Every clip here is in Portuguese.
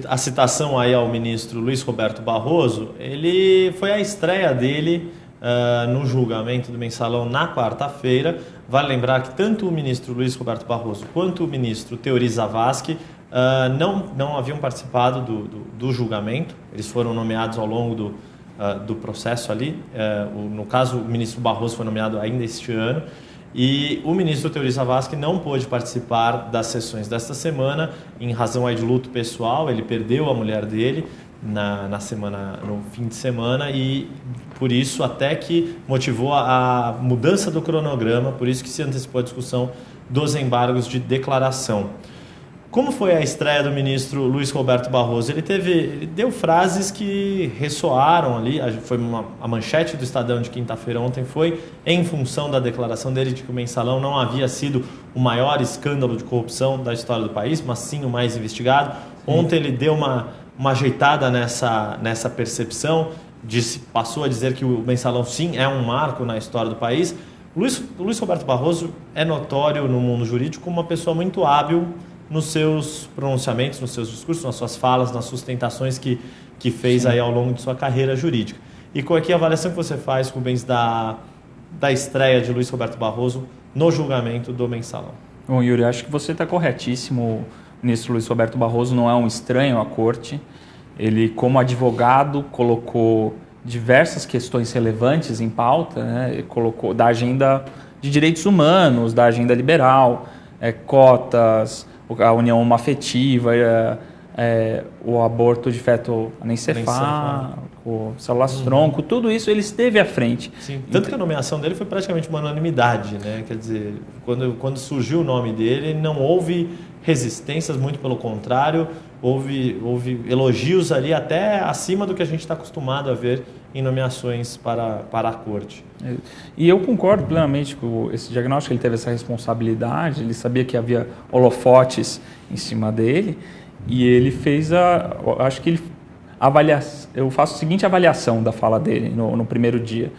A citação aí ao ministro Luiz Roberto Barroso, ele foi a estreia dele no julgamento do Mensalão na quarta-feira. Vale lembrar que tanto o ministro Luiz Roberto Barroso quanto o ministro Teori Zavascki não haviam participado do julgamento. Eles foram nomeados ao longo do processo ali. No caso, o ministro Barroso foi nomeado ainda este ano. E o ministro Teori Zavascki não pôde participar das sessões desta semana em razão aí de luto pessoal. Ele perdeu a mulher dele no fim de semana e por isso até que motivou a mudança do cronograma, por isso que se antecipou a discussão dos embargos de declaração. Como foi a estreia do ministro Luiz Roberto Barroso? Ele deu frases que ressoaram ali. A manchete do Estadão de quinta-feira ontem foi em função da declaração dele de que o Mensalão não havia sido o maior escândalo de corrupção da história do país, mas sim o mais investigado. Ontem ele deu uma ajeitada nessa percepção, passou a dizer que o Mensalão sim é um marco na história do país. Luiz Roberto Barroso é notório no mundo jurídico como uma pessoa muito hábil nos seus pronunciamentos, nos seus discursos, nas suas falas, nas sustentações que fez aí ao longo de sua carreira jurídica. E qual é a avaliação que você faz, Rubens, da estreia de Luiz Roberto Barroso no julgamento do Mensalão? Bom, Yuri, acho que você está corretíssimo. O ministro Luiz Roberto Barroso não é um estranho à corte. Ele, como advogado, colocou diversas questões relevantes em pauta, né? Ele colocou da agenda de direitos humanos, da agenda liberal, cotas, a união homoafetiva, o aborto de feto anencefálico, células-tronco, tudo isso ele esteve à frente. Sim, tanto que a nomeação dele foi praticamente uma unanimidade, né? Quer dizer, quando surgiu o nome dele, não houve resistências, muito pelo contrário, houve elogios ali até acima do que a gente está acostumado a ver em nomeações para a corte. E eu concordo plenamente com esse diagnóstico. Ele teve essa responsabilidade, ele sabia que havia holofotes em cima dele e ele fez acho que ele eu faço a seguinte avaliação da fala dele no primeiro dia,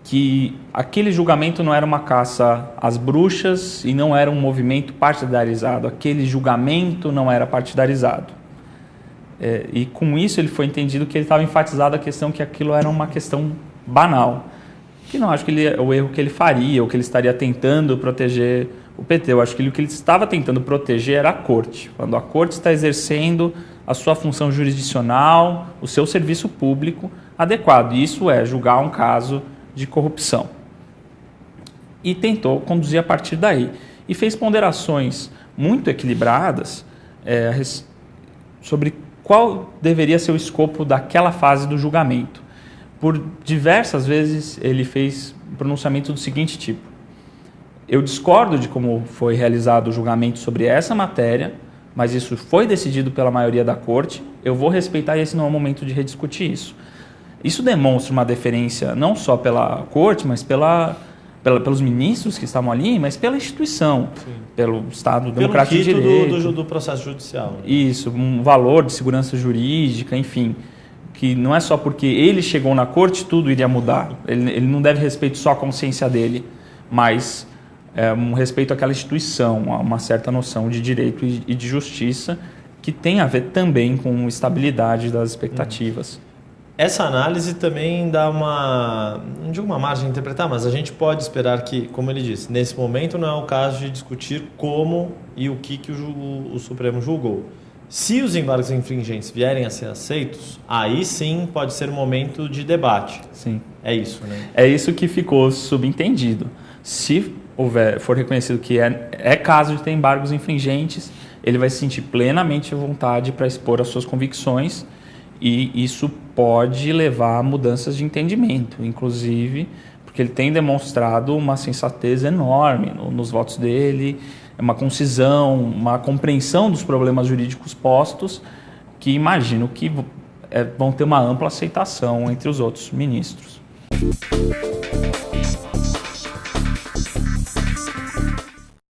que aquele julgamento não era uma caça às bruxas e não era um movimento partidarizado. Aquele julgamento não era partidarizado. E com isso ele foi entendido que ele estava enfatizado a questão que aquilo era uma questão banal. Que não acho que o erro que ele faria, ou que ele estaria tentando proteger o PT. Eu acho que o que ele estava tentando proteger era a corte. Quando a corte está exercendo a sua função jurisdicional, o seu serviço público adequado. E isso é julgar um caso de corrupção. E tentou conduzir a partir daí. E fez ponderações muito equilibradas sobre qual deveria ser o escopo daquela fase do julgamento. Por diversas vezes ele fez um pronunciamento do seguinte tipo: eu discordo de como foi realizado o julgamento sobre essa matéria, mas isso foi decidido pela maioria da corte, eu vou respeitar e esse não é o momento de rediscutir isso. Isso demonstra uma deferência não só pela corte, mas pelos ministros que estavam ali, mas pela instituição, sim, pelo Estado Democrático de Direito. Do processo judicial. Né? Isso, um valor de segurança jurídica, enfim, que não é só porque ele chegou na corte tudo iria mudar. Ele não deve respeito só à consciência dele, mas um respeito àquela instituição, a uma certa noção de direito e de justiça que tem a ver também com estabilidade das expectativas. Essa análise também dá não digo uma margem de interpretar, mas a gente pode esperar que, como ele disse, nesse momento não é o caso de discutir como e o que o Supremo julgou. Se os embargos infringentes vierem a ser aceitos, aí sim pode ser um momento de debate. Sim. É isso, né? É isso que ficou subentendido. Se for reconhecido que é caso de ter embargos infringentes, ele vai se sentir plenamente à vontade para expor as suas convicções. E isso pode levar a mudanças de entendimento, inclusive porque ele tem demonstrado uma sensatez enorme nos votos dele, uma concisão, uma compreensão dos problemas jurídicos postos, que imagino que vão ter uma ampla aceitação entre os outros ministros.